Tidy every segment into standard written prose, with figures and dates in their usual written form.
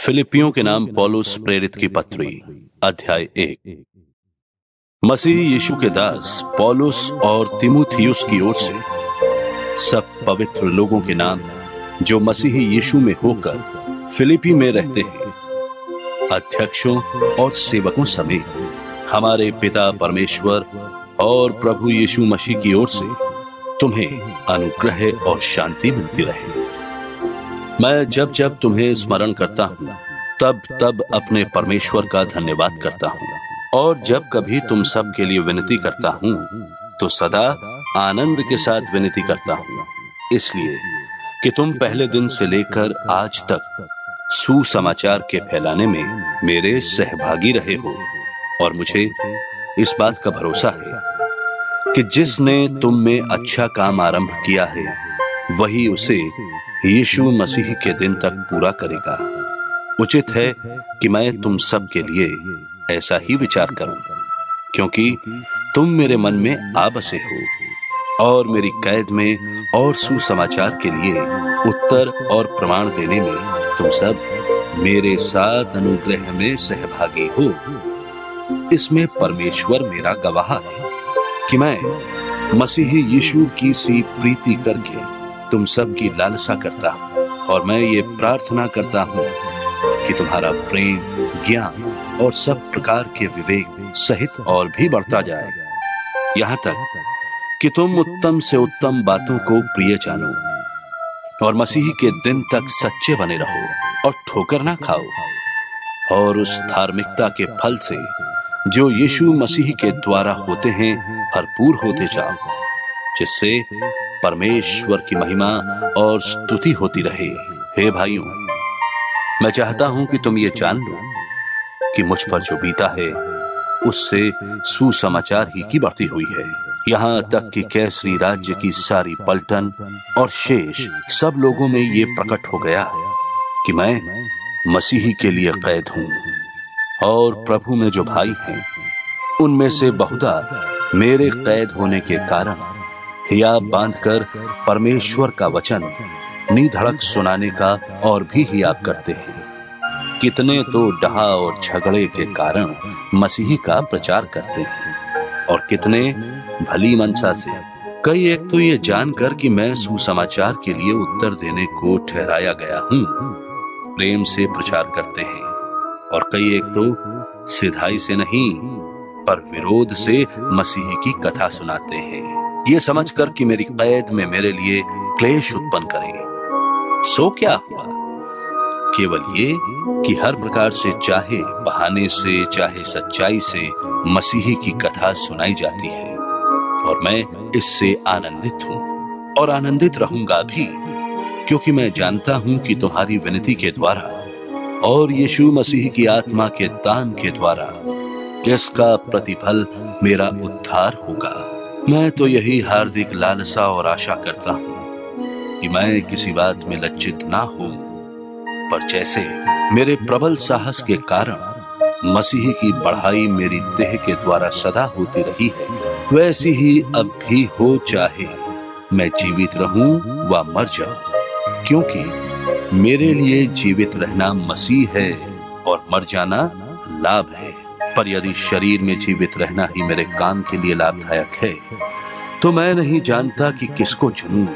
फिलिपियों के नाम पौलुस प्रेरित की पत्री अध्याय 1। मसीह यीशु के दास पौलुस और तिमुथियुस की ओर से सब पवित्र लोगों के नाम जो मसीह यीशु में होकर फिलिपी में रहते हैं, अध्यक्षों और सेवकों समेत हमारे पिता परमेश्वर और प्रभु यीशु मसीह की ओर से तुम्हें अनुग्रह और शांति मिलती रहे। मैं जब जब तुम्हें स्मरण करता हूँ तब तब अपने परमेश्वर का धन्यवाद करता हूँ, और जब कभी तुम सब के लिए विनती करता हूँ तो सदा आनंद के साथ विनती करता हूँ, इसलिए कि तुम पहले दिन से लेकर आज तक सुसमाचार के फैलाने में मेरे सहभागी रहे हो। और मुझे इस बात का भरोसा है कि जिसने तुम में अच्छा काम आरंभ किया है वही उसे यीशु मसीह के दिन तक पूरा करेगा। उचित है कि मैं तुम सब के लिए ऐसा ही विचार करूं, क्योंकि तुम मेरे मन में आ बसे हो और मेरी कैद में और सुसमाचार के लिए उत्तर और प्रमाण देने में तुम सब मेरे साथ अनुग्रह में सहभागी हो। इसमें परमेश्वर मेरा गवाह है कि मैं मसीह यीशु की सी प्रीति करके तुम सब की लालसा करता हूं, और मैं ये प्रार्थना करता हूं कि तुम्हारा प्रेम, ज्ञान और सब प्रकार के विवेक सहित और भी बढ़ता जाए, यहाँ तक कि तुम उत्तम से उत्तम बातों को प्रिय जानो और मसीह के दिन तक सच्चे बने रहो और ठोकर ना खाओ, और उस धार्मिकता के फल से जो यीशु मसीह के द्वारा होते हैं भरपूर होते जाओ, जिससे परमेश्वर की महिमा और स्तुति होती रहे। हे भाइयों, मैं चाहता हूं कि तुम ये जान लो कि मुझ पर जो बीता है उससे सुसमाचार ही की बढ़ती हुई है, यहां तक कि कैसरी राज्य की सारी पलटन और शेष सब लोगों में ये प्रकट हो गया है कि मैं मसीह के लिए कैद हूं, और प्रभु में जो भाई हैं उनमें से बहुधा मेरे कैद होने के कारण हियाब बांधकर परमेश्वर का वचन निधड़क सुनाने का और भी हियाब करते हैं। कितने तो डहा और झगड़े के कारण मसीह का प्रचार करते हैं, और कितने भली मनसा से। कई एक तो ये जानकर कि मैं सुसमाचार के लिए उत्तर देने को ठहराया गया हूँ प्रेम से प्रचार करते हैं, और कई एक तो सिधाई से नहीं पर विरोध से मसीह की कथा सुनाते हैं, ये समझकर कि मेरी कैद में मेरे लिए क्लेश उत्पन्न करें। सो क्या हुआ? केवल ये कि हर प्रकार से, चाहे बहाने से चाहे सच्चाई से, मसीह की कथा सुनाई जाती है, और मैं इससे आनंदित हूँ और आनंदित रहूंगा भी, क्योंकि मैं जानता हूँ कि तुम्हारी विनती के द्वारा और यीशु मसीह की आत्मा के दान के द्वारा इसका प्रतिफल मेरा उद्धार होगा। मैं तो यही हार्दिक लालसा और आशा करता हूँ कि मैं किसी बात में लज्जित ना हूँ, पर जैसे मेरे प्रबल साहस के कारण मसीह की बढ़ाई मेरी देह के द्वारा सदा होती रही है, वैसी ही अब भी हो, चाहे मैं जीवित रहूं व मर जाऊं, क्योंकि मेरे लिए जीवित रहना मसीह है और मर जाना लाभ है। पर यदि शरीर में जीवित रहना ही मेरे काम के लिए लाभदायक है तो मैं नहीं जानता कि किसको चुनूं,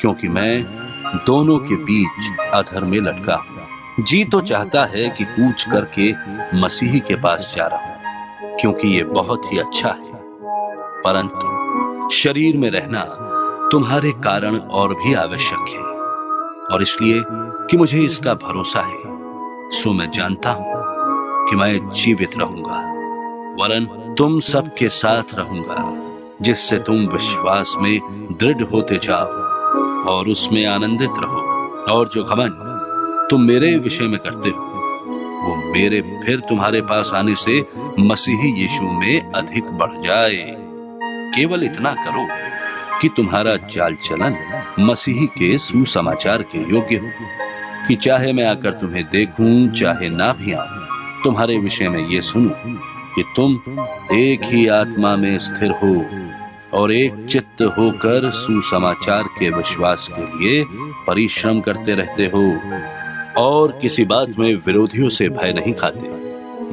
क्योंकि मैं दोनों के बीच अधर में लटका हूं। जी तो चाहता है कि कूच करके मसीह के पास जा रहा हूं, क्योंकि ये बहुत ही अच्छा है, परंतु शरीर में रहना तुम्हारे कारण और भी आवश्यक है, और इसलिए कि मुझे इसका भरोसा है, सो मैं जानता हूं कि मैं जीवित रहूंगा, वरन तुम सबके साथ रहूंगा, जिससे तुम विश्वास में दृढ़ होते जाओ और उसमें आनंदित रहो, और जो घमंड तुम मेरे विषय में करते हो वो मेरे फिर तुम्हारे पास आने से मसीह यीशु में अधिक बढ़ जाए। केवल इतना करो कि तुम्हारा चाल चलन मसीह के सुसमाचार के योग्य हो, कि चाहे मैं आकर तुम्हें देखूं चाहे ना भी आऊं, तुम्हारे विषय में ये सुनूं कि तुम एक ही आत्मा में स्थिर हो और एक चित्त होकर सुसमाचार के विश्वास के लिए परिश्रम करते रहते हो। और किसी बात में विरोधियों से भय नहीं खाते।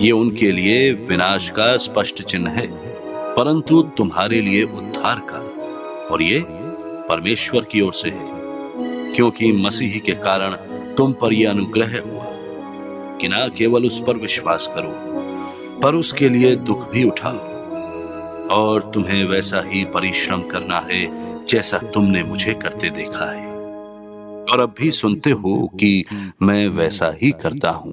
ये उनके लिए विनाश का स्पष्ट चिन्ह है, परंतु तुम्हारे लिए उद्धार का, और ये परमेश्वर की ओर से है, क्योंकि मसीह के कारण तुम पर यह अनुग्रह हुआ कि ना केवल उस पर विश्वास करो, पर उसके लिए दुख भी उठाओ। और तुम्हें वैसा ही परिश्रम करना है जैसा तुमने मुझे करते देखा है, और अब भी सुनते हो कि मैं वैसा ही करता हूं।